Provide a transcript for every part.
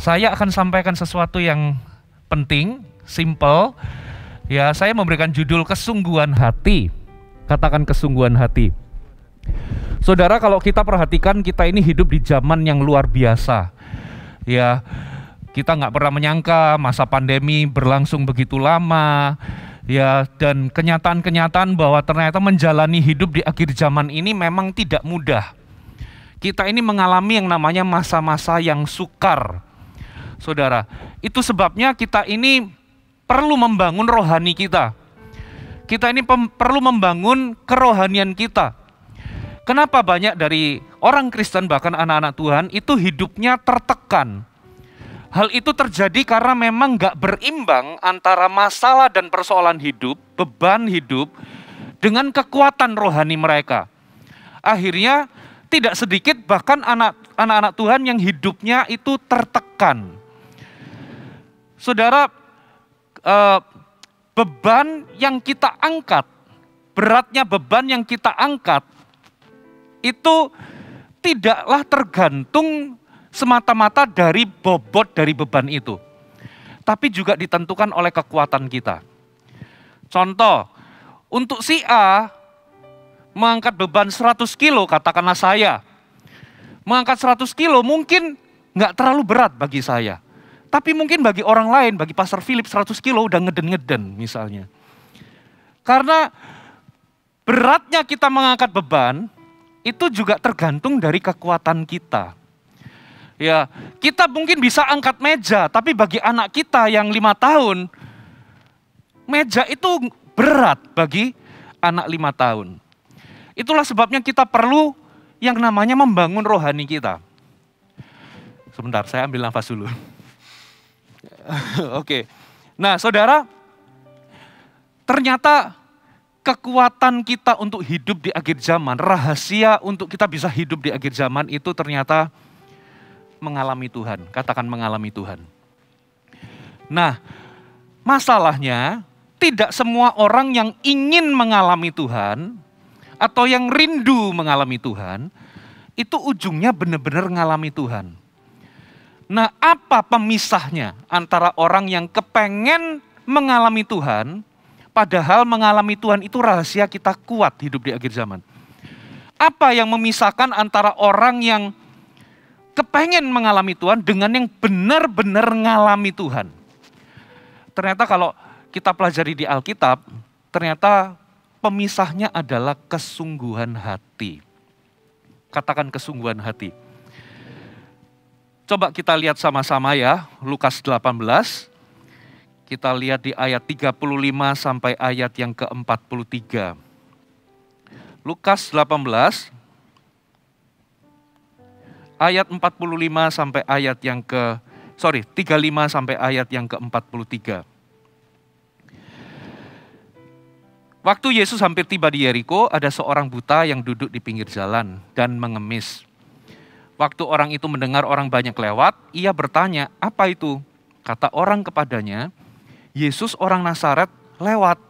Saya akan sampaikan sesuatu yang penting, simple. Ya, saya memberikan judul kesungguhan hati. Katakan kesungguhan hati. Saudara, kalau kita perhatikan, kita ini hidup di zaman yang luar biasa. Ya, kita nggak pernah menyangka masa pandemi berlangsung begitu lama. Ya, dan kenyataan-kenyataan bahwa ternyata menjalani hidup di akhir zaman ini memang tidak mudah. Kita ini mengalami yang namanya masa-masa yang sukar. Saudara, itu sebabnya kita ini perlu membangun rohani kita. Kita ini perlu membangun kerohanian kita. Kenapa banyak dari orang Kristen bahkan anak-anak Tuhan itu hidupnya tertekan? Hal itu terjadi karena memang gak berimbang antara masalah dan persoalan hidup, beban hidup, dengan kekuatan rohani mereka. Akhirnya tidak sedikit bahkan anak-anak Tuhan yang hidupnya itu tertekan. Saudara, beban yang kita angkat, beratnya beban yang kita angkat, itu tidaklah tergantung semata-mata dari bobot dari beban itu. Tapi juga ditentukan oleh kekuatan kita. Contoh, untuk si A mengangkat beban 100 kilo, katakanlah saya. Mengangkat 100 kilo mungkin nggak terlalu berat bagi saya. Tapi mungkin bagi orang lain, bagi Pastor Philip 100 kilo udah ngeden-ngeden misalnya. Karena beratnya kita mengangkat beban, itu juga tergantung dari kekuatan kita. Ya, kita mungkin bisa angkat meja, tapi bagi anak kita yang 5 tahun, meja itu berat bagi anak 5 tahun. Itulah sebabnya kita perlu yang namanya membangun rohani kita. Sebentar, saya ambil nafas dulu. Oke. Nah, saudara, ternyata kekuatan kita untuk hidup di akhir zaman, rahasia untuk kita bisa hidup di akhir zaman itu ternyata mengalami Tuhan. Katakan mengalami Tuhan. Nah, masalahnya tidak semua orang yang ingin mengalami Tuhan atau yang rindu mengalami Tuhan, itu ujungnya benar-benar mengalami Tuhan. Nah, apa pemisahnya antara orang yang kepengen mengalami Tuhan, padahal mengalami Tuhan itu rahasia kita kuat hidup di akhir zaman. Apa yang memisahkan antara orang yang kepengen mengalami Tuhan dengan yang benar-benar mengalami Tuhan? Ternyata kalau kita pelajari di Alkitab, ternyata pemisahnya adalah kesungguhan hati. Katakan kesungguhan hati. Coba kita lihat sama-sama ya, Lukas 18. Kita lihat di ayat 35 sampai ayat yang ke-43. Lukas 18 ayat 45 sampai ayat yang 35 sampai ayat yang ke-43. Waktu Yesus hampir tiba di Yeriko, ada seorang buta yang duduk di pinggir jalan dan mengemis. Waktu orang itu mendengar orang banyak lewat, ia bertanya, "Apa itu?" Kata orang kepadanya, "Yesus orang Nazaret lewat."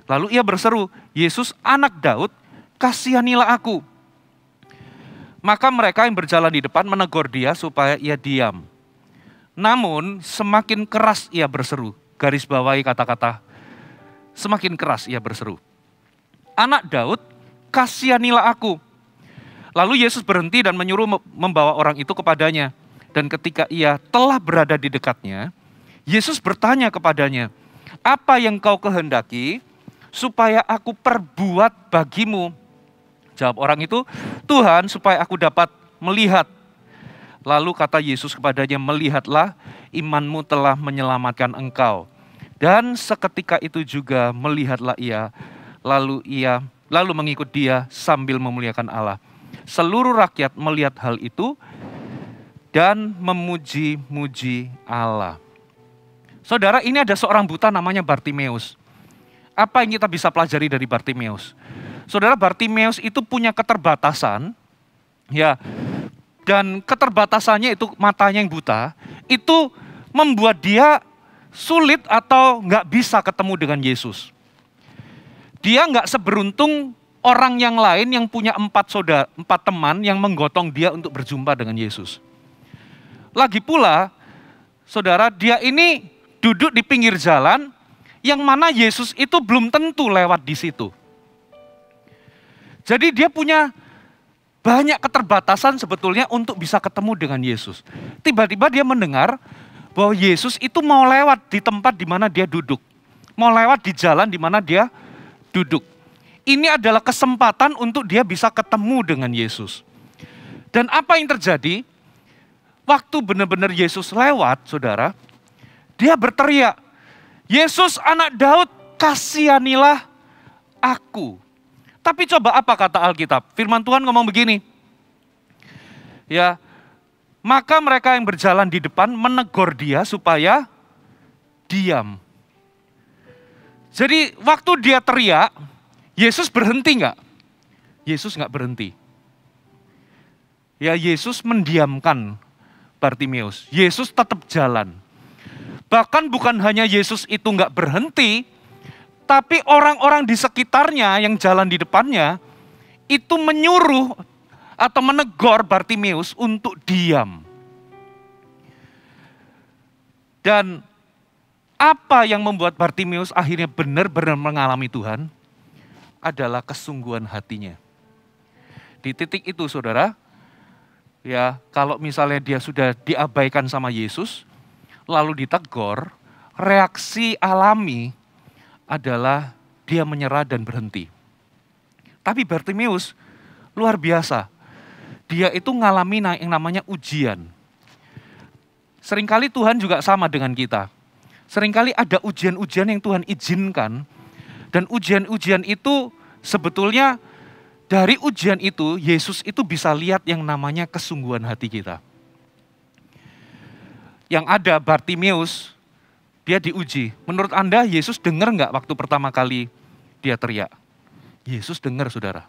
Lalu ia berseru, "Yesus anak Daud, kasihanilah aku." Maka mereka yang berjalan di depan menegur dia supaya ia diam. Namun semakin keras ia berseru, garis bawahi kata-kata, semakin keras ia berseru, "Anak Daud, kasihanilah aku." Lalu Yesus berhenti dan menyuruh membawa orang itu kepadanya. Dan ketika ia telah berada di dekatnya, Yesus bertanya kepadanya, "Apa yang kau kehendaki supaya aku perbuat bagimu?" Jawab orang itu, "Tuhan, supaya aku dapat melihat." Lalu kata Yesus kepadanya, "Melihatlah, imanmu telah menyelamatkan engkau." Dan seketika itu juga melihatlah ia, lalu mengikut dia sambil memuliakan Allah. Seluruh rakyat melihat hal itu dan memuji-muji Allah. Saudara, ini ada seorang buta namanya Bartimeus. Apa yang kita bisa pelajari dari Bartimeus? Saudara, Bartimeus itu punya keterbatasan, ya, dan keterbatasannya itu matanya yang buta, itu membuat dia sulit atau nggak bisa ketemu dengan Yesus. Dia nggak seberuntung orang yang lain yang punya 4 teman yang menggotong dia untuk berjumpa dengan Yesus. Lagi pula, saudara, dia ini duduk di pinggir jalan, yang mana Yesus itu belum tentu lewat di situ. Jadi dia punya banyak keterbatasan sebetulnya untuk bisa ketemu dengan Yesus. Tiba-tiba dia mendengar bahwa Yesus itu mau lewat di tempat di mana dia duduk. Mau lewat di jalan di mana dia duduk. Ini adalah kesempatan untuk dia bisa ketemu dengan Yesus. Dan apa yang terjadi? Waktu benar-benar Yesus lewat, saudara, dia berteriak, Yesus anak Daud, kasihanilah aku. Tapi coba apa kata Alkitab? Firman Tuhan ngomong begini. Ya, maka mereka yang berjalan di depan menegur dia supaya diam. Jadi waktu dia teriak, Yesus berhenti enggak? Yesus enggak berhenti. Ya, Yesus mendiamkan Bartimeus. Yesus tetap jalan. Bahkan bukan hanya Yesus itu enggak berhenti, tapi orang-orang di sekitarnya yang jalan di depannya itu menyuruh atau menegur Bartimeus untuk diam. Dan apa yang membuat Bartimeus akhirnya benar-benar mengalami Tuhan adalah kesungguhan hatinya. Di titik itu, saudara, ya kalau misalnya dia sudah diabaikan sama Yesus, lalu ditegur, reaksi alami adalah dia menyerah dan berhenti. Tapi Bartimeus luar biasa. Dia itu ngalami yang namanya ujian. Seringkali Tuhan juga sama dengan kita. Seringkali ada ujian-ujian yang Tuhan izinkan. Dan ujian-ujian itu sebetulnya dari ujian itu Yesus itu bisa lihat yang namanya kesungguhan hati kita. Yang ada Bartimeus, dia diuji. Menurut Anda, Yesus dengar nggak waktu pertama kali dia teriak? Yesus dengar, saudara.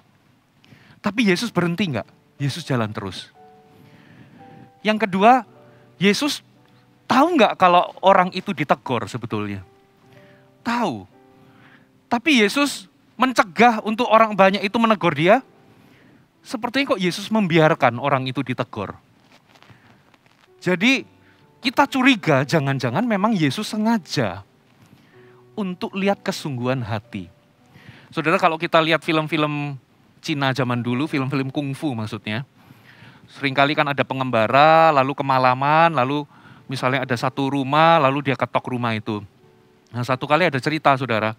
Tapi Yesus berhenti nggak? Yesus jalan terus. Yang kedua, Yesus tahu nggak kalau orang itu ditegur sebetulnya? Tahu. Tapi Yesus mencegah untuk orang banyak itu menegur dia. Sepertinya kok Yesus membiarkan orang itu ditegur. Jadi kita curiga jangan-jangan memang Yesus sengaja untuk lihat kesungguhan hati. Saudara, kalau kita lihat film-film Cina zaman dulu, film-film kungfu maksudnya, seringkali kan ada pengembara, lalu kemalaman, lalu misalnya ada satu rumah, lalu dia ketok rumah itu. Nah, satu kali ada cerita, saudara,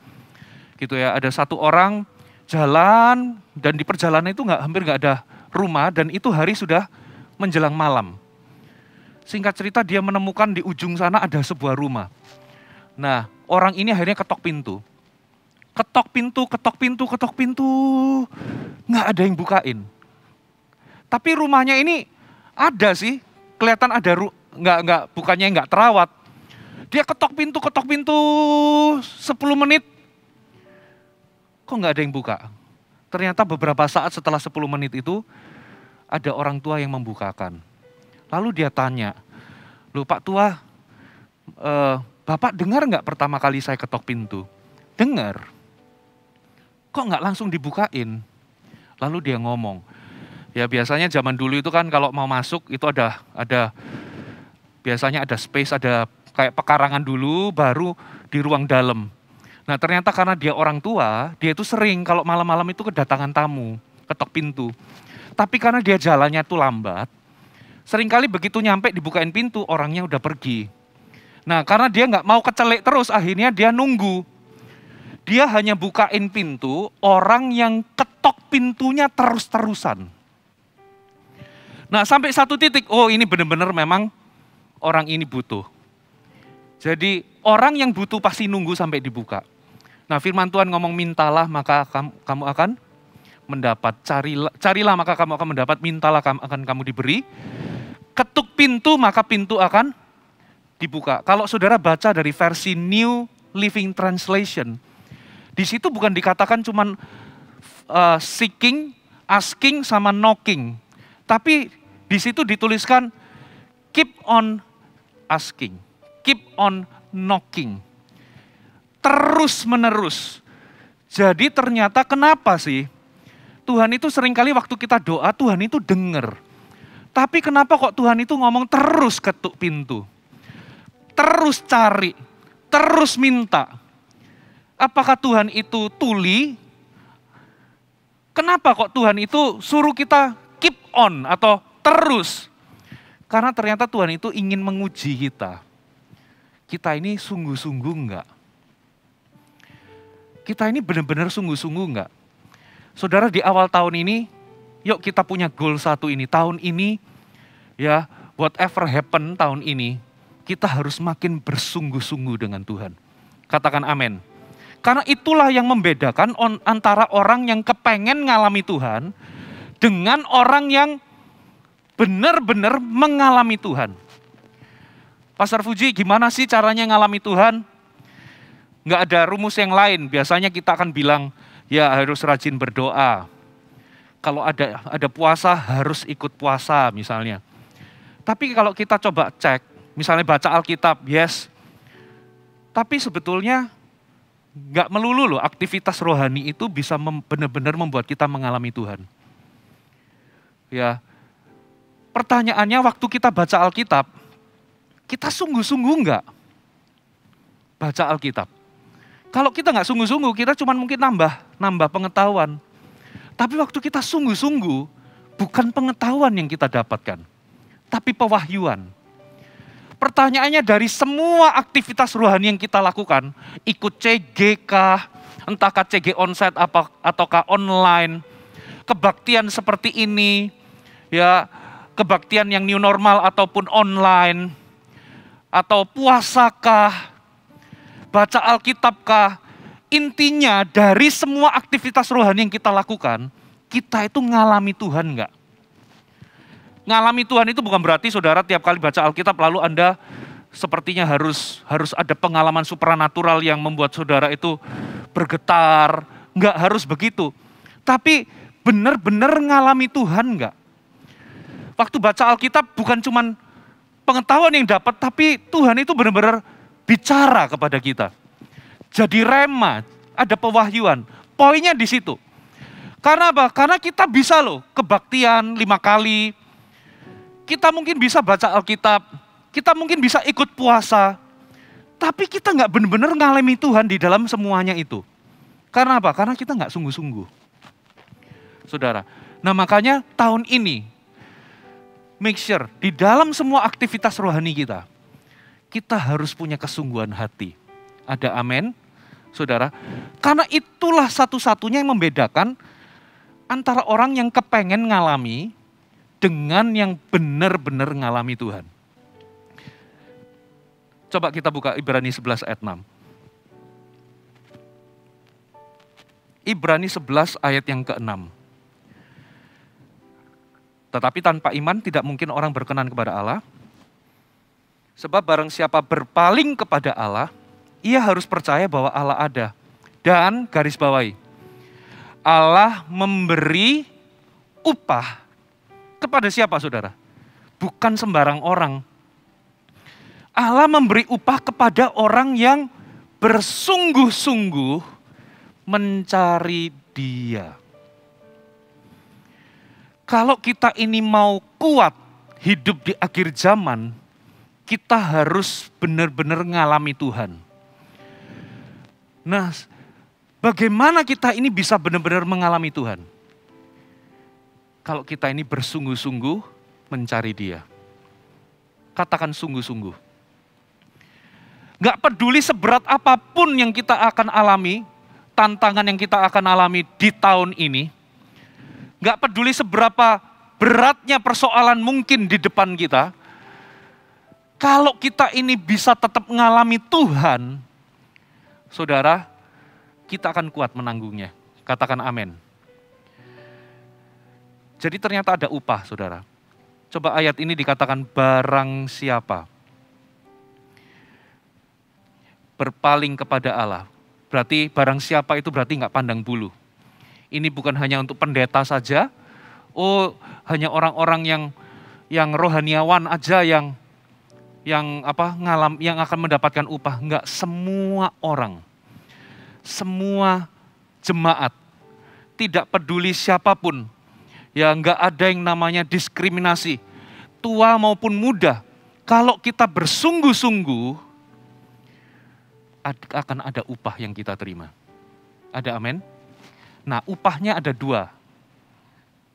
gitu ya, ada satu orang jalan dan di perjalanan itu hampir nggak ada rumah dan itu hari sudah menjelang malam. Singkat cerita dia menemukan di ujung sana ada sebuah rumah. Nah, orang ini akhirnya ketok pintu. Ketok pintu, ketok pintu, ketok pintu. Nggak ada yang bukain. Tapi rumahnya ini ada sih. Kelihatan ada, bukannya nggak terawat. Dia ketok pintu 10 menit. Kok nggak ada yang buka? Ternyata beberapa saat setelah 10 menit itu, ada orang tua yang membukakan. Lalu dia tanya, loh Pak Tua, Bapak dengar nggak pertama kali saya ketok pintu? Dengar. Kok nggak langsung dibukain? Lalu dia ngomong, ya biasanya zaman dulu itu kan kalau mau masuk itu ada biasanya ada space, ada kayak pekarangan dulu, baru di ruang dalam. Nah ternyata karena dia orang tua, dia itu sering kalau malam-malam itu kedatangan tamu, ketok pintu. Tapi karena dia jalannya tuh lambat, seringkali begitu nyampe dibukain pintu, orangnya udah pergi. Nah karena dia nggak mau kecelek terus, akhirnya dia nunggu. Dia hanya bukain pintu orang yang ketok pintunya terus-terusan. Nah sampai satu titik, oh ini benar-benar memang orang ini butuh. Jadi orang yang butuh pasti nunggu sampai dibuka. Nah firman Tuhan ngomong mintalah maka kamu akan mendapat, carilah maka kamu akan mendapat, mintalah akan kamu diberi. Ketuk pintu maka pintu akan dibuka. Kalau saudara baca dari versi New Living Translation, di situ bukan dikatakan cuman seeking, asking, sama knocking. Tapi di situ dituliskan keep on asking, keep on knocking. Terus menerus. Jadi ternyata kenapa sih? Tuhan itu seringkali waktu kita doa, Tuhan itu dengar. Tapi kenapa kok Tuhan itu ngomong terus ketuk pintu? terus cari, terus minta. Apakah Tuhan itu tuli? Kenapa kok Tuhan itu suruh kita keep on atau terus? Karena ternyata Tuhan itu ingin menguji kita. Kita ini sungguh-sungguh enggak? Kita ini benar-benar sungguh-sungguh enggak? Saudara, di awal tahun ini, yuk kita punya goal satu ini. Tahun ini, ya whatever happen tahun ini, kita harus makin bersungguh-sungguh dengan Tuhan. Katakan amin. Karena itulah yang membedakan antara orang yang kepengen ngalami Tuhan dengan orang yang benar-benar mengalami Tuhan. Pastor Fuji, gimana sih caranya ngalami Tuhan? Nggak ada rumus yang lain. Biasanya kita akan bilang, ya harus rajin berdoa. Kalau ada puasa, harus ikut puasa misalnya. Tapi kalau kita coba cek, misalnya baca Alkitab, yes. Tapi sebetulnya nggak melulu loh, aktivitas rohani itu bisa benar-benar membuat kita mengalami Tuhan. Ya, pertanyaannya waktu kita baca Alkitab, kita sungguh-sungguh nggak baca Alkitab? Kalau kita nggak sungguh-sungguh, kita cuma mungkin nambah pengetahuan. Tapi waktu kita sungguh-sungguh, bukan pengetahuan yang kita dapatkan, tapi pewahyuan. Pertanyaannya, dari semua aktivitas rohani yang kita lakukan, ikut CG kah, entahkah CG onsite ataukah online, kebaktian seperti ini, ya kebaktian yang new normal ataupun online, atau puasakah, baca Alkitabkah, intinya dari semua aktivitas rohani yang kita lakukan, kita itu ngalami Tuhan enggak? Ngalami Tuhan itu bukan berarti saudara tiap kali baca Alkitab lalu Anda sepertinya harus ada pengalaman supranatural yang membuat saudara itu bergetar. Enggak harus begitu. Tapi benar-benar ngalami Tuhan enggak? Waktu baca Alkitab bukan cuman pengetahuan yang dapat, tapi Tuhan itu benar-benar bicara kepada kita. Jadi rema, ada pewahyuan. Poinnya di situ. Karena apa? Karena kita bisa loh kebaktian 5 kali. Kita mungkin bisa baca Alkitab, kita mungkin bisa ikut puasa, tapi kita nggak benar-benar ngalami Tuhan di dalam semuanya itu. Karena apa? Karena kita nggak sungguh-sungguh. Saudara, nah makanya tahun ini, make sure di dalam semua aktivitas rohani kita harus punya kesungguhan hati. Ada amin, saudara? Karena itulah satu-satunya yang membedakan antara orang yang kepengen ngalami dengan yang benar-benar ngalami Tuhan. Coba kita buka Ibrani 11 ayat 6. Ibrani 11 ayat yang ke-6. Tetapi tanpa iman tidak mungkin orang berkenan kepada Allah. Sebab barang siapa berpaling kepada Allah, ia harus percaya bahwa Allah ada. Dan garis bawahi, Allah memberi upah kepada siapa saudara? Bukan sembarang orang. Allah memberi upah kepada orang yang bersungguh-sungguh mencari Dia. Kalau kita ini mau kuat hidup di akhir zaman, kita harus benar-benar ngalami Tuhan. Nah, bagaimana kita ini bisa benar-benar mengalami Tuhan? Kalau kita ini bersungguh-sungguh mencari Dia. Katakan sungguh-sungguh. Gak peduli seberat apapun yang kita akan alami, tantangan yang kita akan alami di tahun ini. Gak peduli seberapa beratnya persoalan mungkin di depan kita. Kalau kita ini bisa tetap mengalami Tuhan, saudara, kita akan kuat menanggungnya. Katakan amin. Jadi ternyata ada upah, saudara. Coba ayat ini dikatakan barang siapa berpaling kepada Allah. Berarti barang siapa itu berarti nggak pandang bulu. Ini bukan hanya untuk pendeta saja. Oh, hanya orang-orang yang rohaniawan aja yang akan mendapatkan upah. Enggak, semua orang. Semua jemaat. Tidak peduli siapapun. Ya, enggak ada yang namanya diskriminasi. Tua maupun muda. Kalau kita bersungguh-sungguh akan ada upah yang kita terima. Ada amin? Nah, upahnya ada dua.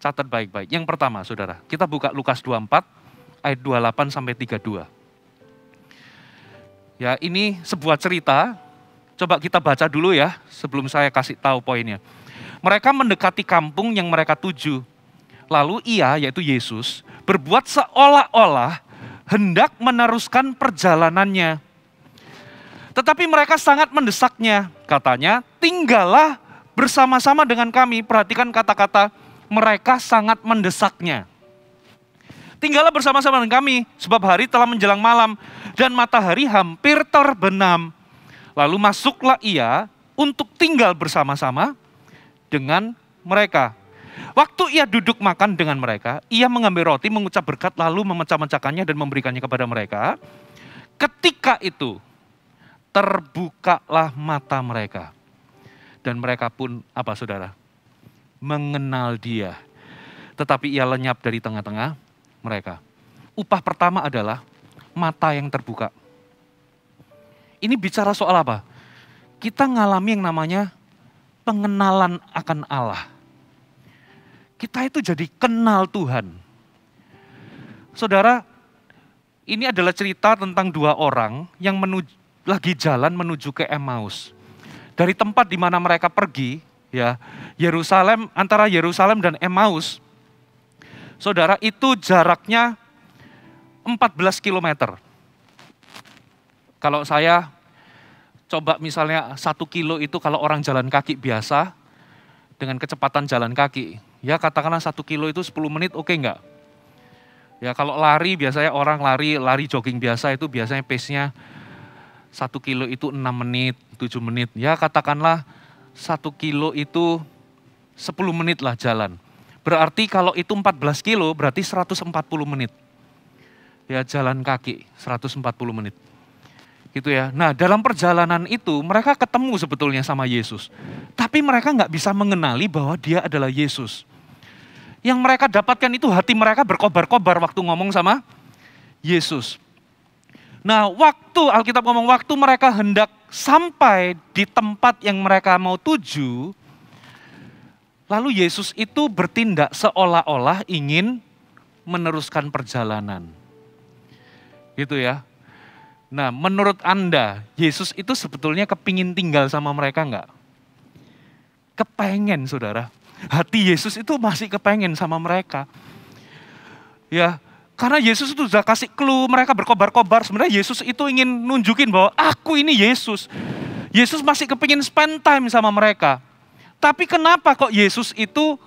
Catat baik-baik. Yang pertama, saudara, kita buka Lukas 24, ayat 28 sampai 32. Ya, ini sebuah cerita. Coba kita baca dulu ya, sebelum saya kasih tahu poinnya. Mereka mendekati kampung yang mereka tuju. Lalu ia, yaitu Yesus, berbuat seolah-olah hendak meneruskan perjalanannya. Tetapi mereka sangat mendesaknya. Katanya, tinggallah bersama-sama dengan kami. Perhatikan kata-kata, mereka sangat mendesaknya. Tinggallah bersama-sama dengan kami, sebab hari telah menjelang malam, dan matahari hampir terbenam. Lalu masuklah ia untuk tinggal bersama-sama dengan mereka. Waktu ia duduk makan dengan mereka, ia mengambil roti, mengucap berkat, lalu memecah-mecahkannya dan memberikannya kepada mereka. Ketika itu, terbukalah mata mereka. Dan mereka pun, apa saudara? Mengenal dia. Tetapi ia lenyap dari tengah-tengah mereka. Upah pertama adalah mata yang terbuka. Ini bicara soal apa? Kita ngalami yang namanya pengenalan akan Allah. Kita itu jadi kenal Tuhan. Saudara, ini adalah cerita tentang dua orang yang lagi jalan menuju ke Emmaus. Dari tempat di mana mereka pergi, ya, Yerusalem, antara Yerusalem dan Emmaus, saudara, itu jaraknya 14 kilometer. Kalau saya coba misalnya 1 kilo itu kalau orang jalan kaki biasa, dengan kecepatan jalan kaki, ya katakanlah 1 kilo itu 10 menit, oke enggak? Ya kalau lari, biasanya orang lari jogging biasa itu biasanya pace-nya 1 kilo itu 6 menit, 7 menit. Ya katakanlah 1 kilo itu 10 menit lah jalan. Berarti kalau itu 14 kilo berarti 140 menit. Ya jalan kaki 140 menit. Gitu ya. Nah dalam perjalanan itu mereka ketemu sebetulnya sama Yesus. Tapi mereka nggak bisa mengenali bahwa dia adalah Yesus. Yang mereka dapatkan itu hati mereka berkobar-kobar waktu ngomong sama Yesus. Nah waktu Alkitab ngomong waktu mereka hendak sampai di tempat yang mereka mau tuju, lalu Yesus itu bertindak seolah-olah ingin meneruskan perjalanan. Gitu ya. Nah menurut Anda, Yesus itu sebetulnya kepingin tinggal sama mereka enggak? Kepengen saudara. Hati Yesus itu masih kepengen sama mereka. Ya, karena Yesus itu sudah kasih clue, mereka berkobar-kobar. Sebenarnya Yesus itu ingin nunjukin bahwa aku ini Yesus. Yesus masih kepingin spend time sama mereka. Tapi kenapa kok Yesus itu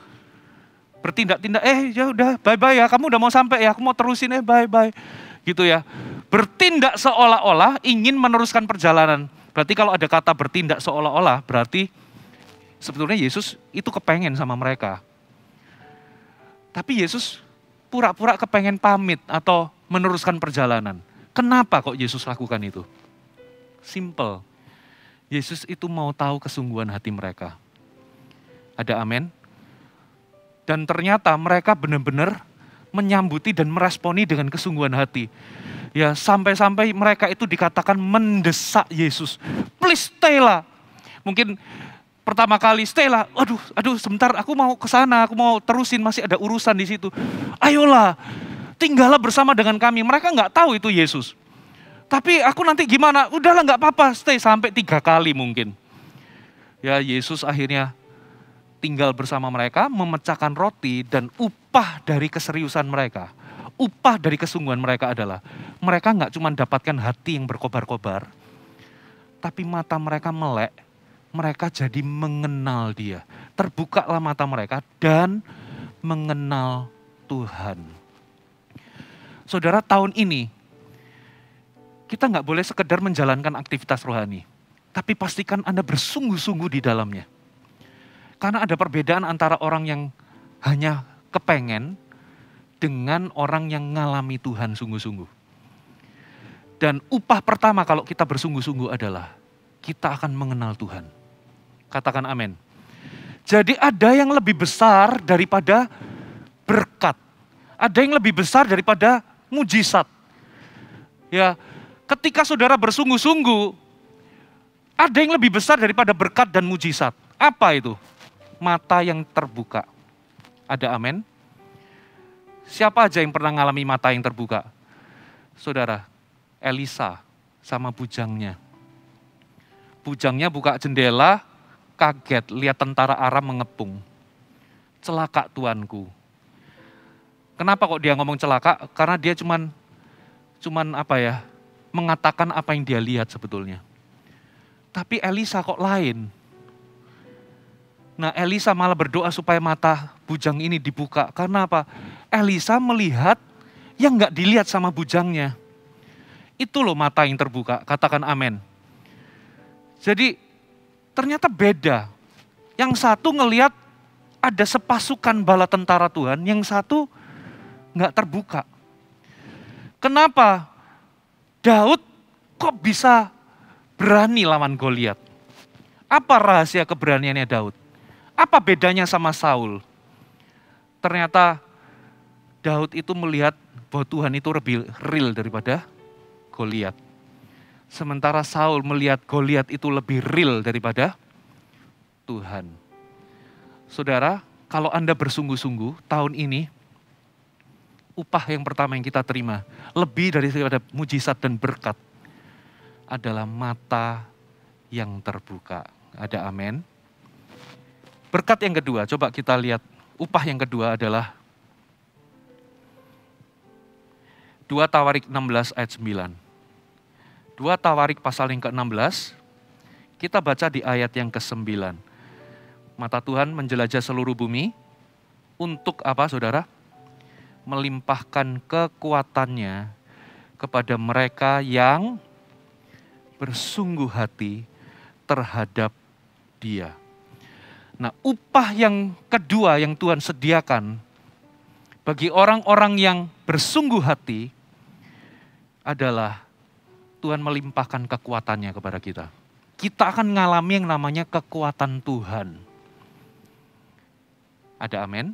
bertindak-tindak, ya udah bye-bye ya, kamu udah mau sampai ya, aku mau terusin bye-bye. Gitu ya. Bertindak seolah-olah ingin meneruskan perjalanan. Berarti kalau ada kata bertindak seolah-olah, berarti sebetulnya Yesus itu kepengen sama mereka. Tapi Yesus pura-pura kepengen pamit atau meneruskan perjalanan. Kenapa kok Yesus lakukan itu? Simple. Yesus itu mau tahu kesungguhan hati mereka. Ada amin? Dan ternyata mereka benar-benar menyambuti dan meresponi dengan kesungguhan hati. Ya sampai-sampai mereka itu dikatakan mendesak Yesus. Please stay lah. Mungkin pertama kali stay lah. Aduh sebentar aku mau ke sana, aku mau terusin masih ada urusan di situ. Ayolah, tinggallah bersama dengan kami. Mereka nggak tahu itu Yesus. Tapi aku nanti gimana? Udahlah nggak apa-apa, stay sampai 3 kali mungkin. Ya Yesus akhirnya tinggal bersama mereka, memecahkan roti dan upah dari keseriusan mereka. Upah dari kesungguhan mereka adalah mereka nggak cuma dapatkan hati yang berkobar-kobar, tapi mata mereka melek, mereka jadi mengenal dia. Terbukalah mata mereka dan mengenal Tuhan. Saudara, tahun ini kita nggak boleh sekedar menjalankan aktivitas rohani, tapi pastikan Anda bersungguh-sungguh di dalamnya. Karena ada perbedaan antara orang yang hanya kepengen dengan orang yang ngalami Tuhan sungguh-sungguh. Dan upah pertama kalau kita bersungguh-sungguh adalah kita akan mengenal Tuhan. Katakan amin. Jadi ada yang lebih besar daripada berkat. Ada yang lebih besar daripada mujizat. Ya, ketika saudara bersungguh-sungguh, Ada yang lebih besar daripada berkat dan mujizat. Apa itu? Mata yang terbuka. Ada amin? Siapa aja yang pernah mengalami mata yang terbuka? Saudara, Elisa sama bujangnya. Bujangnya buka jendela, kaget lihat tentara Aram mengepung. Celaka tuanku. Kenapa kok dia ngomong celaka? Karena dia cuman mengatakan apa yang dia lihat sebetulnya. Tapi Elisa kok lain. Nah, Elisa malah berdoa supaya mata bujang ini dibuka. Karena apa? Elisa melihat yang nggak dilihat sama bujangnya. Itu loh mata yang terbuka, katakan amin. Jadi ternyata beda. Yang satu ngelihat ada sepasukan bala tentara Tuhan, yang satu nggak terbuka. Kenapa? Daud kok bisa berani lawan Goliat? Apa rahasia keberaniannya Daud? Apa bedanya sama Saul? Ternyata Daud itu melihat bahwa Tuhan itu lebih real daripada Goliat. Sementara Saul melihat Goliat itu lebih real daripada Tuhan. Saudara, kalau Anda bersungguh-sungguh tahun ini, upah yang pertama yang kita terima, lebih daripada mujizat dan berkat, adalah mata yang terbuka. Ada amin? Berkat yang kedua, coba kita lihat. Upah yang kedua adalah 2 Tawarik 16 ayat 9. 2 Tawarik pasal yang ke-16, kita baca di ayat yang ke-9. Mata Tuhan menjelajah seluruh bumi, untuk apa saudara? Melimpahkan kekuatannya kepada mereka yang bersungguh hati terhadap Dia. Nah, upah yang kedua yang Tuhan sediakan bagi orang-orang yang bersungguh hati adalah Tuhan melimpahkan kekuatannya kepada kita. Kita akan mengalami yang namanya kekuatan Tuhan. Ada amin?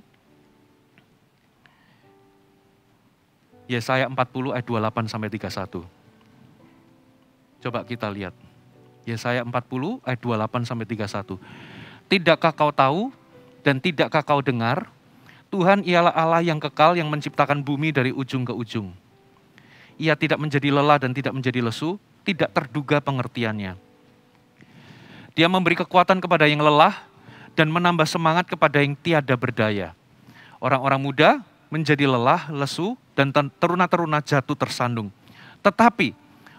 Yesaya 40 ayat 28 sampai 31. Coba kita lihat. Yesaya 40 ayat 28 sampai 31. Tidakkah kau tahu dan tidakkah kau dengar? Tuhan ialah Allah yang kekal yang menciptakan bumi dari ujung ke ujung. Ia tidak menjadi lelah dan tidak menjadi lesu, tidak terduga pengertiannya. Dia memberi kekuatan kepada yang lelah dan menambah semangat kepada yang tiada berdaya. Orang-orang muda menjadi lelah, lesu, dan teruna-teruna jatuh tersandung. Tetapi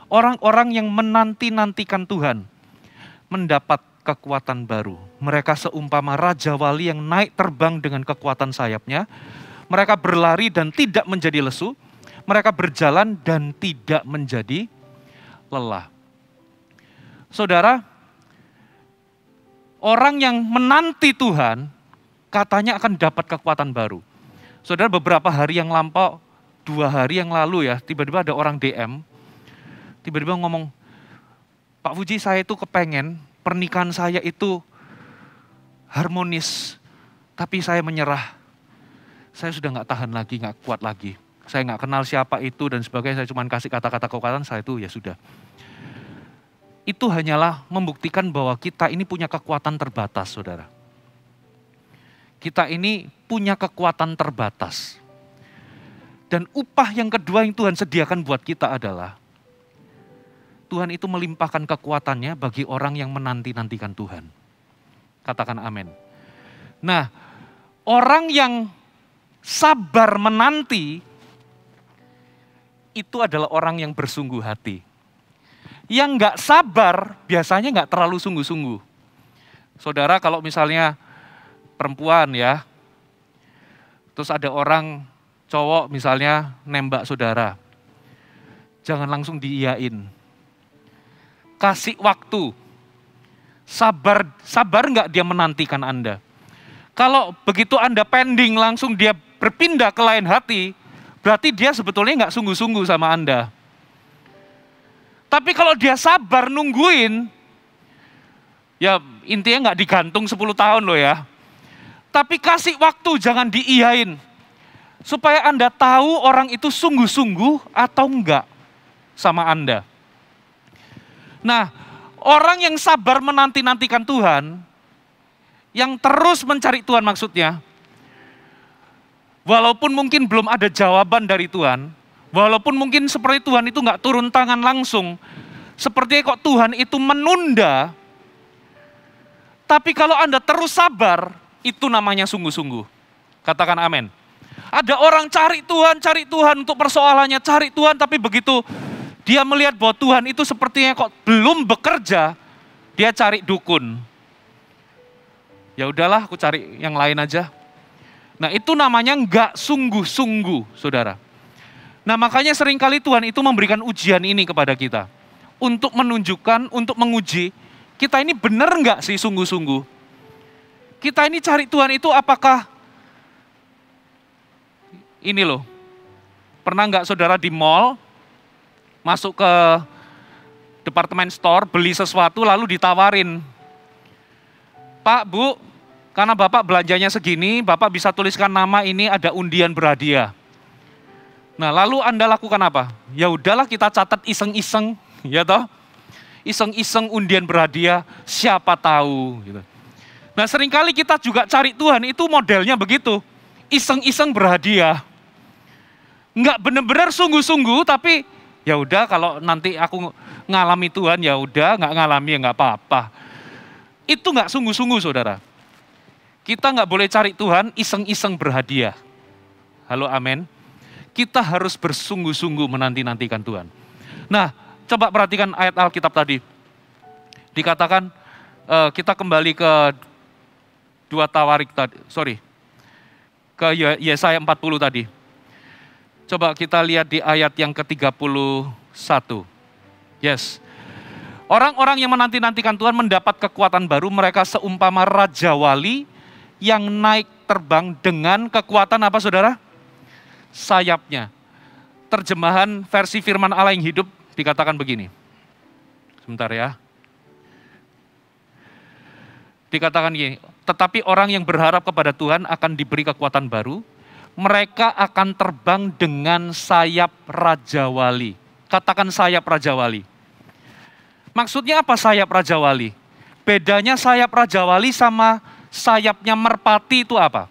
orang-orang yang menanti-nantikan Tuhan mendapat kekuatan baru. Mereka seumpama Raja Wali yang naik terbang dengan kekuatan sayapnya. Mereka berlari dan tidak menjadi lesu. Mereka berjalan dan tidak menjadi lelah. Saudara, orang yang menanti Tuhan katanya akan dapat kekuatan baru. Saudara, beberapa hari yang lampau, 2 hari yang lalu ya, tiba-tiba ada orang DM, tiba-tiba ngomong, Pak Fuji, saya itu kepengen pernikahan saya itu harmonis, tapi saya menyerah. Saya sudah nggak tahan lagi, nggak kuat lagi. Saya nggak kenal siapa itu dan sebagainya, saya cuma kasih kata-kata kekuatan, saya itu ya sudah. Itu hanyalah membuktikan bahwa kita ini punya kekuatan terbatas, saudara. Kita ini punya kekuatan terbatas. Dan upah yang kedua yang Tuhan sediakan buat kita adalah, Tuhan itu melimpahkan kekuatannya bagi orang yang menanti-nantikan Tuhan. Katakan amin. Nah, orang yang sabar menanti, itu adalah orang yang bersungguh hati. Yang nggak sabar, biasanya nggak terlalu sungguh-sungguh. Saudara, kalau misalnya perempuan ya, terus ada orang cowok misalnya nembak saudara, jangan langsung diiyain. Kasih waktu. Sabar nggak dia menantikan Anda? Kalau begitu Anda pending langsung dia berpindah ke lain hati, berarti dia sebetulnya nggak sungguh-sungguh sama Anda. Tapi kalau dia sabar nungguin, ya intinya nggak digantung 10 tahun loh ya. Tapi kasih waktu, jangan diiyain. Supaya Anda tahu orang itu sungguh-sungguh atau enggak sama Anda. Nah, Orang yang sabar menanti-nantikan Tuhan, yang terus mencari Tuhan maksudnya, walaupun mungkin belum ada jawaban dari Tuhan, walaupun mungkin seperti Tuhan itu nggak turun tangan langsung, sepertinya kok Tuhan itu menunda, tapi kalau Anda terus sabar, itu namanya sungguh-sungguh. Katakan amin. Ada orang cari Tuhan untuk persoalannya, cari Tuhan, tapi begitu dia melihat bahwa Tuhan itu sepertinya kok belum bekerja, dia cari dukun. Ya udahlah, aku cari yang lain aja. Nah, itu namanya nggak sungguh-sungguh, saudara. Nah, makanya seringkali Tuhan itu memberikan ujian ini kepada kita. Untuk menunjukkan, untuk menguji, kita ini benar nggak sih sungguh-sungguh? Kita ini cari Tuhan itu apakah, ini loh, pernah nggak saudara di mall, masuk ke departemen store, beli sesuatu lalu ditawarin, Pak, Bu, karena Bapak belanjanya segini, Bapak bisa tuliskan nama ini, ada undian berhadiah. Nah, lalu Anda lakukan apa? Ya udahlah, kita catat iseng-iseng, ya toh? Iseng-iseng undian berhadiah, siapa tahu gitu. Nah, seringkali kita juga cari Tuhan itu modelnya begitu. Iseng-iseng berhadiah. Enggak benar-benar sungguh-sungguh, tapi ya udah kalau nanti aku ngalami Tuhan, ya udah, enggak ngalami ya enggak apa-apa. Itu enggak sungguh-sungguh, saudara. Kita enggak boleh cari Tuhan iseng-iseng berhadiah. Halo, amin. Kita harus bersungguh-sungguh menanti-nantikan Tuhan. Nah, coba perhatikan ayat Alkitab tadi. Dikatakan, kita kembali ke 2 Tawarik tadi, ke Yesaya 40 tadi. Coba kita lihat di ayat yang ke-31. Yes. Orang-orang yang menanti-nantikan Tuhan mendapat kekuatan baru, mereka seumpama raja wali yang naik terbang dengan kekuatan apa, saudara? Sayapnya. Terjemahan versi firman Allah yang hidup dikatakan begini. Sebentar ya. Dikatakan gini, tetapi orang yang berharap kepada Tuhan akan diberi kekuatan baru, mereka akan terbang dengan sayap Raja Wali. Katakan sayap Raja Wali. Maksudnya apa sayap Raja Wali? Bedanya sayap Raja Wali sama sayapnya merpati itu apa?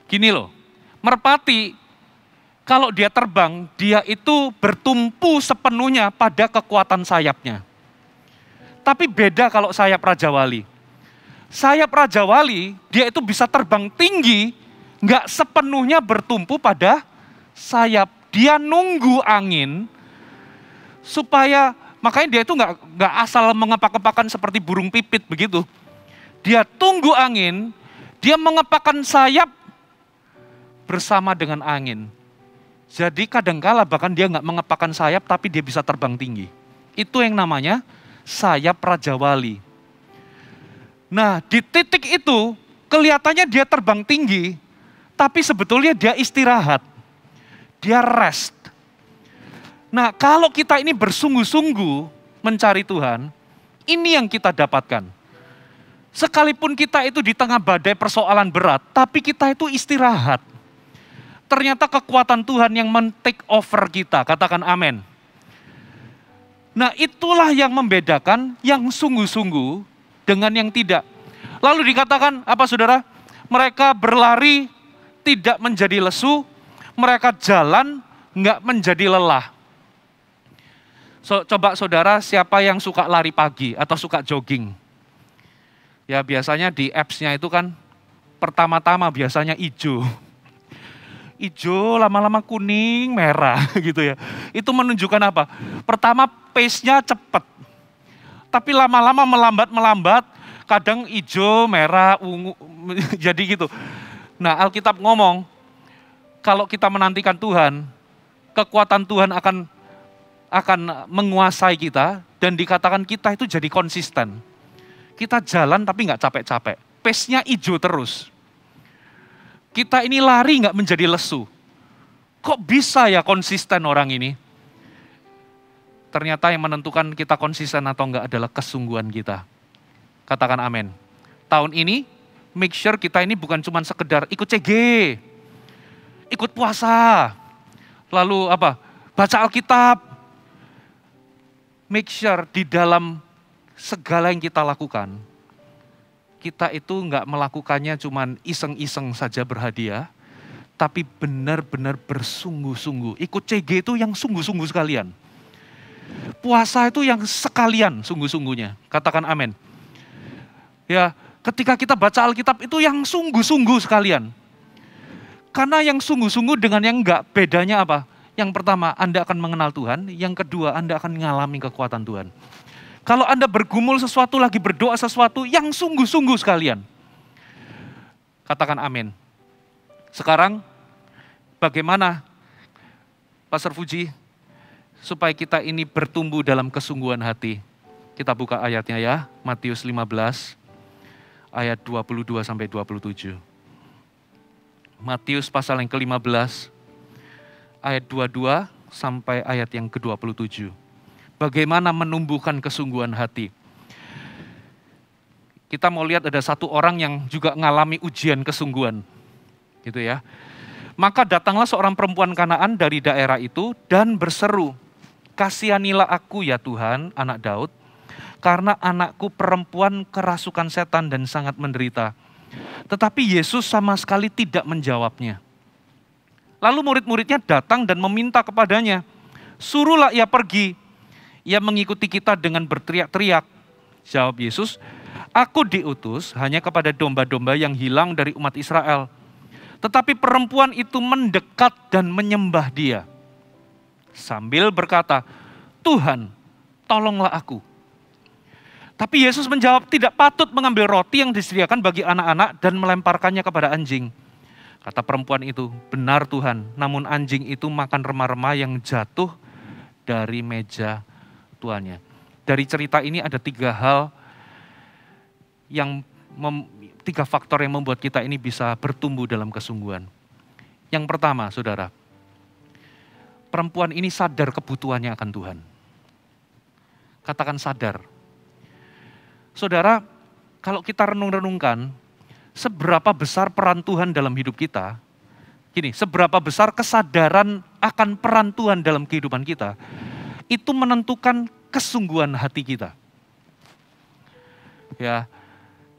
Gini loh, merpati kalau dia terbang, dia itu bertumpu sepenuhnya pada kekuatan sayapnya. Tapi beda kalau sayap Raja Wali. Sayap Raja Wali, dia itu bisa terbang tinggi, nggak sepenuhnya bertumpu pada sayap. Dia nunggu angin, supaya, makanya dia itu nggak asal mengepak-kepakan seperti burung pipit begitu. Dia tunggu angin, dia mengepakkan sayap bersama dengan angin. Jadi kadangkala bahkan dia nggak mengepakkan sayap, tapi dia bisa terbang tinggi. Itu yang namanya sayap Raja Wali. Nah, di titik itu kelihatannya dia terbang tinggi, tapi sebetulnya dia istirahat. Dia rest. Nah, kalau kita ini bersungguh-sungguh mencari Tuhan, ini yang kita dapatkan. Sekalipun kita itu di tengah badai persoalan berat, tapi kita itu istirahat. Ternyata kekuatan Tuhan yang men-take over kita, katakan amin. Nah, itulah yang membedakan yang sungguh-sungguh dengan yang tidak. Lalu dikatakan apa, saudara? Mereka berlari tidak menjadi lesu, mereka jalan nggak menjadi lelah. Coba saudara, siapa yang suka lari pagi atau suka jogging? Ya biasanya di apps-nya itu kan pertama-tama biasanya hijau. Hijau, lama-lama kuning, merah gitu ya. Itu menunjukkan apa? Pertama pace-nya cepat. Tapi lama-lama melambat, kadang hijau, merah, ungu, jadi gitu. Nah, Alkitab ngomong, kalau kita menantikan Tuhan, kekuatan Tuhan akan menguasai kita, dan dikatakan kita itu jadi konsisten. Kita jalan tapi nggak capek-capek. Pace-nya hijau terus. Kita ini lari nggak menjadi lesu. Kok bisa ya konsisten orang ini? Ternyata yang menentukan kita konsisten atau enggak adalah kesungguhan kita. Katakan amin. Tahun ini, make sure kita ini bukan cuma sekedar ikut CG, ikut, ikut puasa, lalu apa? Baca Alkitab. make sure di dalam segala yang kita lakukan, kita itu nggak melakukannya cuman iseng-iseng saja berhadiah, tapi benar-benar bersungguh-sungguh. Ikut CG itu yang sungguh-sungguh sekalian. Puasa itu yang sekalian sungguh-sungguhnya. Katakan amin. Ya, ketika kita baca Alkitab itu yang sungguh-sungguh sekalian. Karena yang sungguh-sungguh dengan yang enggak, bedanya apa? Yang pertama, Anda akan mengenal Tuhan. Yang kedua, Anda akan mengalami kekuatan Tuhan. Kalau Anda bergumul sesuatu, lagi berdoa sesuatu, yang sungguh-sungguh sekalian. Katakan amin. Sekarang, bagaimana Pastor Fuji, supaya kita ini bertumbuh dalam kesungguhan hati? Kita buka ayatnya ya, Matius 15, ayat 22 sampai 27. Matius pasal yang ke-15, ayat 22 sampai ayat yang ke-27. Bagaimana menumbuhkan kesungguhan hati. Kita mau lihat ada satu orang yang juga mengalami ujian kesungguhan. Gitu ya. Maka datanglah seorang perempuan Kanaan dari daerah itu dan berseru, "Kasihanilah aku ya Tuhan, anak Daud, karena anakku perempuan kerasukan setan dan sangat menderita." Tetapi Yesus sama sekali tidak menjawabnya. Lalu murid-muridnya datang dan meminta kepadanya, "Suruhlah ia pergi." Ia mengikuti kita dengan berteriak-teriak. Jawab Yesus, "Aku diutus hanya kepada domba-domba yang hilang dari umat Israel." Tetapi perempuan itu mendekat dan menyembah Dia, sambil berkata, "Tuhan, tolonglah aku." Tapi Yesus menjawab, "Tidak patut mengambil roti yang disediakan bagi anak-anak dan melemparkannya kepada anjing." Kata perempuan itu, "Benar Tuhan, namun anjing itu makan remah-remah yang jatuh dari meja tuannya." Dari cerita ini ada tiga faktor yang membuat kita ini bisa bertumbuh dalam kesungguhan. Yang pertama, saudara, perempuan ini sadar kebutuhannya akan Tuhan. Katakan sadar. Saudara, kalau kita renung-renungkan, seberapa besar peran Tuhan dalam hidup kita, seberapa besar kesadaran akan peran Tuhan dalam kehidupan kita, itu menentukan kesungguhan hati kita. Ya,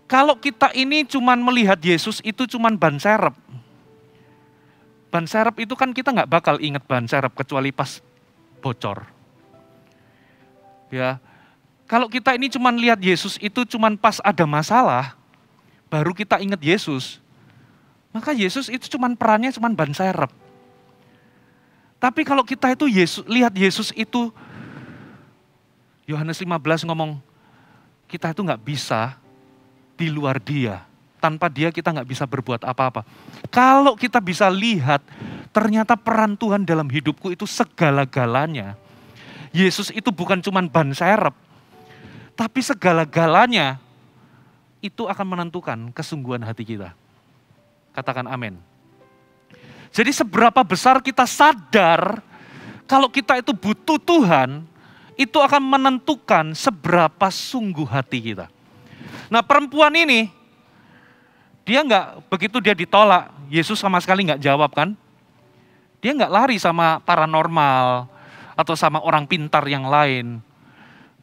kalau kita ini cuman melihat Yesus itu cuman ban serep. Ban serep itu kan kita nggak bakal ingat ban serep kecuali pas bocor. Ya, kalau kita ini cuman lihat Yesus itu cuman pas ada masalah, baru kita ingat Yesus. Maka Yesus itu cuman perannya cuman ban serep. Tapi kalau kita itu lihat Yesus itu, Yohanes 15 ngomong, kita itu nggak bisa di luar Dia. Tanpa Dia kita nggak bisa berbuat apa-apa. Kalau kita bisa lihat, ternyata peran Tuhan dalam hidupku itu segala-galanya. Yesus itu bukan cuman ban serep, tapi segala-galanya itu akan menentukan kesungguhan hati kita. Katakan amin. Jadi seberapa besar kita sadar kalau kita itu butuh Tuhan, itu akan menentukan seberapa sungguh hati kita. Nah, perempuan ini, begitu dia ditolak, Yesus sama sekali nggak jawab kan? Dia nggak lari sama paranormal atau sama orang pintar yang lain.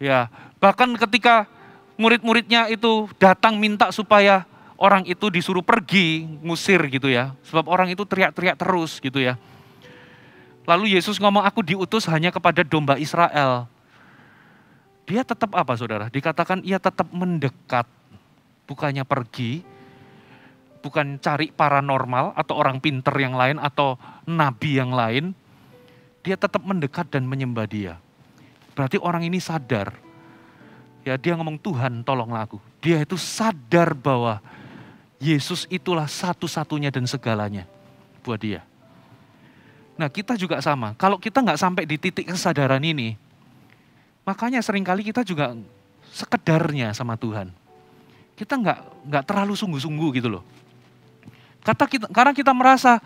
Ya, bahkan ketika murid-muridnya itu datang minta supaya orang itu disuruh pergi, ngusir gitu ya. Sebab orang itu teriak-teriak terus gitu ya. Lalu Yesus ngomong, "Aku diutus hanya kepada domba Israel." Dia tetap apa saudara? Dikatakan ia tetap mendekat. Bukannya pergi, bukan cari paranormal atau orang pintar yang lain atau nabi yang lain. Dia tetap mendekat dan menyembah Dia. Berarti orang ini sadar. Ya, dia ngomong, "Tuhan tolonglah aku." Dia itu sadar bahwa Yesus itulah satu-satunya dan segalanya buat dia. Nah, kita juga sama. Kalau kita nggak sampai di titik kesadaran ini, makanya seringkali kita juga sekedarnya sama Tuhan. Kita nggak terlalu sungguh-sungguh gitu loh. Karena kita merasa,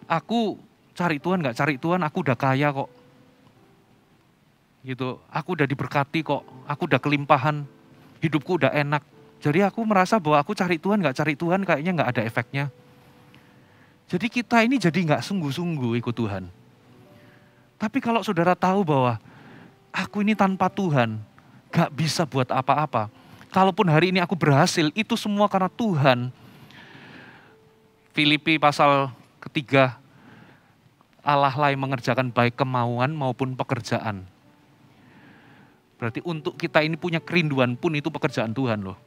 aku cari Tuhan, nggak cari Tuhan, aku udah kaya kok. Gitu, aku udah diberkati kok, aku udah kelimpahan, hidupku udah enak. Jadi aku merasa bahwa aku cari Tuhan, nggak cari Tuhan kayaknya nggak ada efeknya. Jadi kita ini jadi nggak sungguh-sungguh ikut Tuhan. Tapi kalau saudara tahu bahwa Aku ini tanpa Tuhan, gak bisa buat apa-apa. Kalaupun hari ini aku berhasil, itu semua karena Tuhan. Filipi pasal ketiga, Allah lah yang mengerjakan baik kemauan maupun pekerjaan. Berarti untuk kita ini punya kerinduan pun itu pekerjaan Tuhan loh.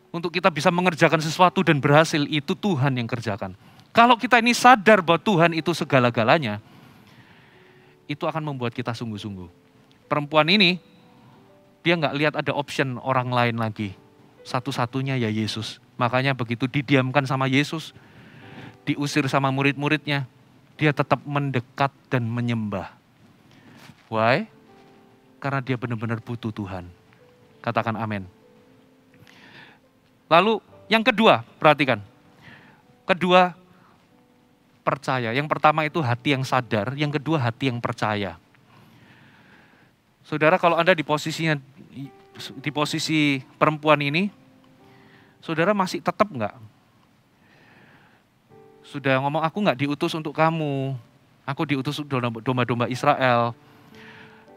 Untuk kita bisa mengerjakan sesuatu dan berhasil, itu Tuhan yang kerjakan. Kalau kita ini sadar bahwa Tuhan itu segala-galanya, itu akan membuat kita sungguh-sungguh. Perempuan ini, dia nggak lihat ada option orang lain lagi. Satu-satunya ya Yesus. Makanya begitu didiamkan sama Yesus, diusir sama murid-muridnya, dia tetap mendekat dan menyembah. Why? Karena dia benar-benar butuh Tuhan. Katakan amin. Lalu yang kedua, perhatikan. Kedua, percaya. Yang pertama itu hati yang sadar, yang kedua hati yang percaya. Saudara, kalau Anda di posisi perempuan ini, saudara masih tetap enggak? Sudah ngomong, aku enggak diutus untuk kamu, aku diutus untuk domba-domba Israel.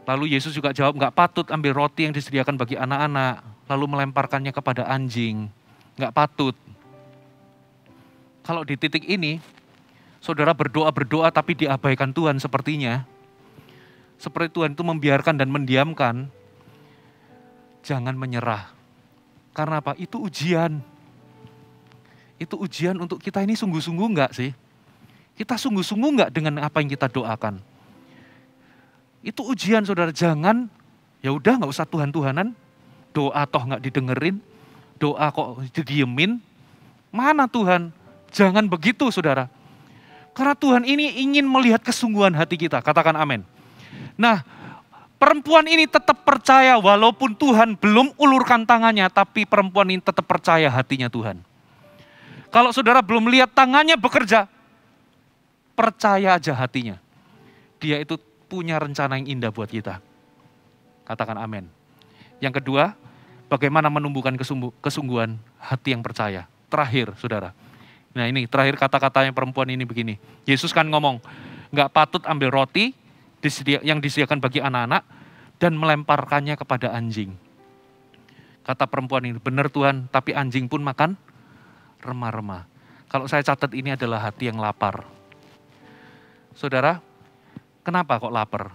Lalu Yesus juga jawab, enggak patut ambil roti yang disediakan bagi anak-anak, lalu melemparkannya kepada anjing. Enggak patut. Kalau di titik ini, saudara berdoa tapi diabaikan Tuhan sepertinya. Seperti Tuhan itu membiarkan dan mendiamkan. Jangan menyerah. Karena apa? Itu ujian. Itu ujian untuk kita ini sungguh-sungguh enggak sih? Kita sungguh-sungguh enggak dengan apa yang kita doakan? Itu ujian saudara, jangan, ya udah enggak usah Tuhan-Tuhanan. Doa toh enggak didengerin, doa kok didiemin. Mana Tuhan? Jangan begitu saudara. Karena Tuhan ini ingin melihat kesungguhan hati kita, katakan amin. Nah, perempuan ini tetap percaya walaupun Tuhan belum ulurkan tangannya, tapi perempuan ini tetap percaya hatinya Tuhan. Kalau saudara belum lihat tangannya bekerja, percaya aja hatinya. Dia itu punya rencana yang indah buat kita. Katakan amin. Yang kedua, bagaimana menumbuhkan kesungguhan hati yang percaya. Terakhir saudara. Nah ini terakhir kata-katanya perempuan ini begini. Yesus kan ngomong, nggak patut ambil roti yang disediakan bagi anak-anak dan melemparkannya kepada anjing. Kata perempuan ini, benar Tuhan, tapi anjing pun makan remah-remah. Kalau saya catat ini adalah hati yang lapar. Saudara, kenapa kok lapar?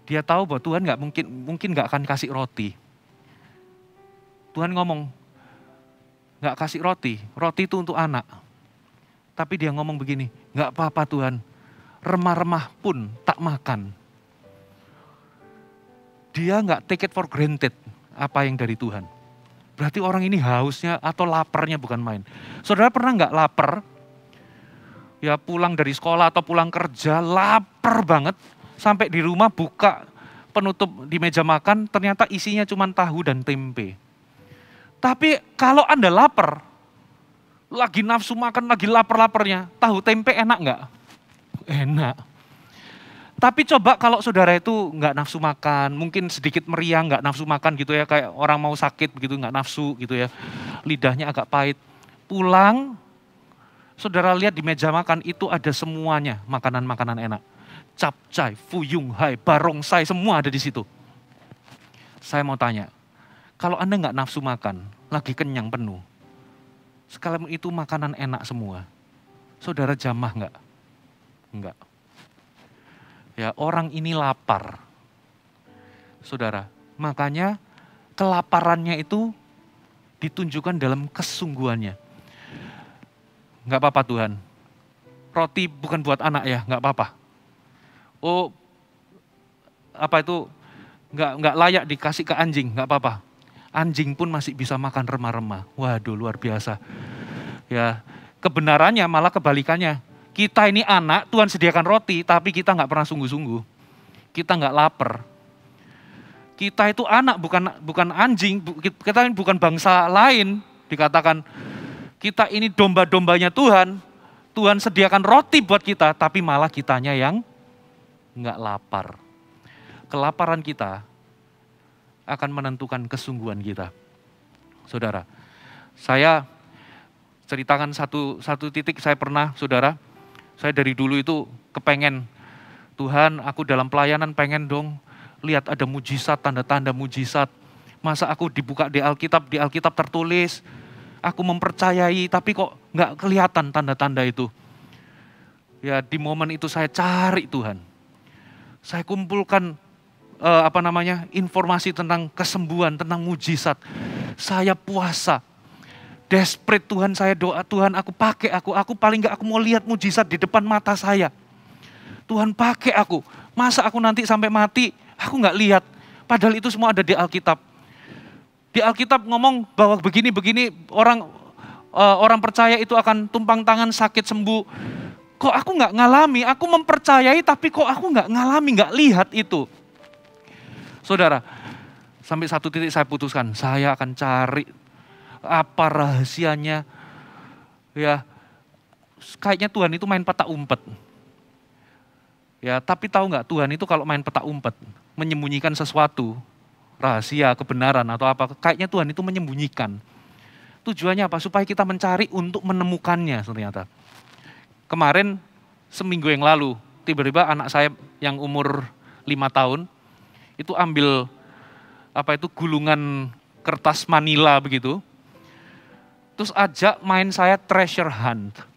Dia tahu bahwa Tuhan mungkin nggak akan kasih roti. Tuhan ngomong, nggak kasih roti itu untuk anak. Tapi dia ngomong begini, nggak apa-apa Tuhan, remah-remah pun tak makan. Dia nggak take it for granted apa yang dari Tuhan. Berarti orang ini hausnya atau laparnya bukan main. Saudara pernah nggak lapar? Ya pulang dari sekolah atau pulang kerja, lapar banget. Sampai di rumah buka penutup di meja makan, ternyata isinya cuma tahu dan tempe. Tapi kalau Anda lapar, lagi nafsu makan, lagi lapar-laparnya, tahu tempe enak nggak? Enak. Tapi coba kalau saudara itu nggak nafsu makan, mungkin sedikit meriang, nggak nafsu makan gitu ya, kayak orang mau sakit begitu, nggak nafsu gitu ya, lidahnya agak pahit. Pulang, saudara lihat di meja makan itu ada semuanya makanan-makanan enak. Capcay, fuyung hai, barongsai, semua ada di situ. Saya mau tanya, kalau Anda nggak nafsu makan, lagi kenyang penuh, sekalipun itu makanan enak semua, saudara jamah nggak? Enggak. Ya orang ini lapar. Saudara, makanya kelaparannya itu ditunjukkan dalam kesungguhannya. Enggak apa-apa Tuhan, roti bukan buat anak ya, enggak apa-apa. Oh, apa itu, enggak layak dikasih ke anjing, enggak apa-apa. Anjing pun masih bisa makan remah-remah. Waduh luar biasa. Ya, kebenarannya malah kebalikannya. Kita ini anak, Tuhan sediakan roti, tapi kita nggak pernah sungguh-sungguh. Kita nggak lapar. Kita itu anak, bukan anjing, kita ini bukan bangsa lain. Dikatakan, kita ini domba-dombanya Tuhan. Tuhan sediakan roti buat kita, tapi malah kitanya yang nggak lapar. Kelaparan kita akan menentukan kesungguhan kita. Saudara, saya ceritakan satu titik saya pernah, saudara, saya dari dulu itu kepengen Tuhan, aku dalam pelayanan pengen dong lihat ada mujizat, tanda-tanda mujizat. Masa aku dibuka di Alkitab tertulis, aku mempercayai tapi kok nggak kelihatan tanda-tanda itu. Ya di momen itu saya cari Tuhan. Saya kumpulkan informasi tentang kesembuhan, tentang mujizat. Saya puasa. Desperate Tuhan, saya doa, Tuhan aku pakai aku paling nggak aku mau lihat mujizat di depan mata saya. Tuhan pakai aku, masa aku nanti sampai mati, aku nggak lihat. Padahal itu semua ada di Alkitab. Di Alkitab ngomong bahwa begini-begini orang percaya itu akan tumpang tangan sakit sembuh. Kok aku nggak ngalami, aku mempercayai tapi kok aku nggak ngalami, nggak lihat itu. Saudara, sampai satu titik saya putuskan, saya akan cari apa rahasianya. Ya, kayaknya Tuhan itu main petak umpet. Ya, tapi tahu nggak Tuhan itu kalau main petak umpet, menyembunyikan sesuatu, rahasia, kebenaran atau apa, kayaknya Tuhan itu menyembunyikan. Tujuannya apa? Supaya kita mencari untuk menemukannya ternyata. Kemarin, seminggu yang lalu, tiba-tiba anak saya yang umur 5 tahun, itu ambil gulungan kertas Manila begitu, terus ajak main saya treasure hunt.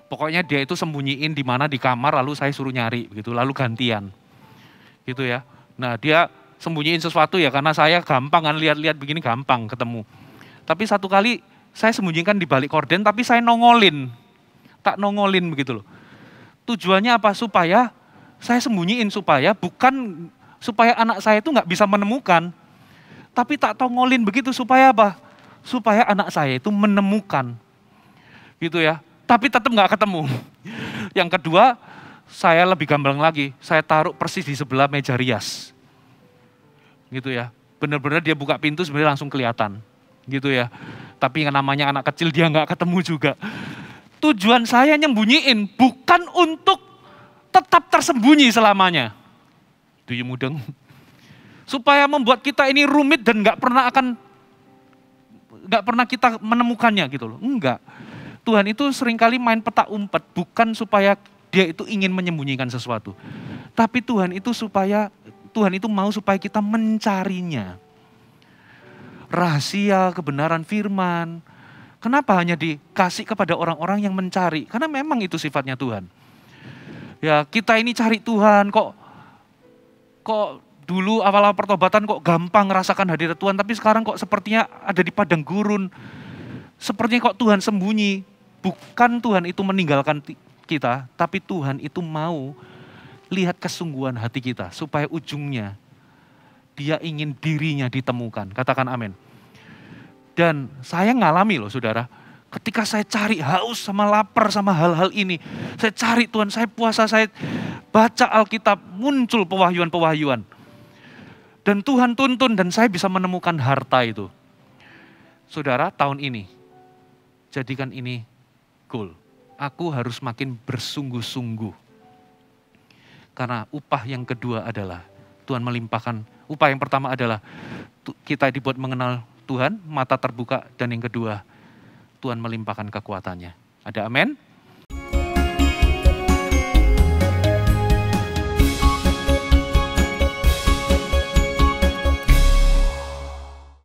Pokoknya dia itu sembunyiin di mana di kamar, lalu saya suruh nyari begitu, lalu gantian. Gitu ya. Nah, dia sembunyiin sesuatu ya karena saya gampang kan lihat-lihat begini gampang ketemu. Tapi satu kali saya sembunyikan di balik korden tapi saya nongolin. Tak nongolin begitu loh. Tujuannya apa? Supaya saya sembunyiin supaya anak saya itu nggak bisa menemukan. Tapi tak tongolin begitu supaya apa? Supaya anak saya itu menemukan. Gitu ya. Tapi tetap nggak ketemu. Yang kedua, saya lebih gamblang lagi. Saya taruh persis di sebelah meja rias. Gitu ya. Benar-benar dia buka pintu sebenarnya langsung kelihatan. Gitu ya. Tapi yang namanya anak kecil dia nggak ketemu juga. Tujuan saya nyembunyiin bukan untuk tetap tersembunyi selamanya. Itu ya mudeng. Supaya membuat kita ini rumit dan nggak pernah kita menemukannya gitu loh. Enggak. Tuhan itu seringkali main petak umpet, bukan supaya dia itu ingin menyembunyikan sesuatu. Tapi Tuhan itu mau supaya kita mencarinya. Rahasia, kebenaran firman. Kenapa hanya dikasih kepada orang-orang yang mencari? Karena memang itu sifatnya Tuhan. Ya, kita ini cari Tuhan kok dulu awal-awal pertobatan kok gampang merasakan hadirat Tuhan, tapi sekarang kok sepertinya ada di padang gurun. Sepertinya kok Tuhan sembunyi. Bukan Tuhan itu meninggalkan kita, tapi Tuhan itu mau lihat kesungguhan hati kita. Supaya ujungnya dia ingin dirinya ditemukan. Katakan amin. Dan saya ngalami loh saudara. Ketika saya cari haus sama lapar sama hal-hal ini. Saya cari Tuhan, saya puasa, saya baca Alkitab, muncul pewahyuan-pewahyuan. Dan Tuhan tuntun dan saya bisa menemukan harta itu. Saudara, tahun ini, jadikan ini goal. Aku harus makin bersungguh-sungguh. Karena upah yang kedua adalah Tuhan melimpahkan. Upah yang pertama adalah kita dibuat mengenal Tuhan, mata terbuka. Dan yang kedua, Tuhan melimpahkan kekuatannya. Ada amin?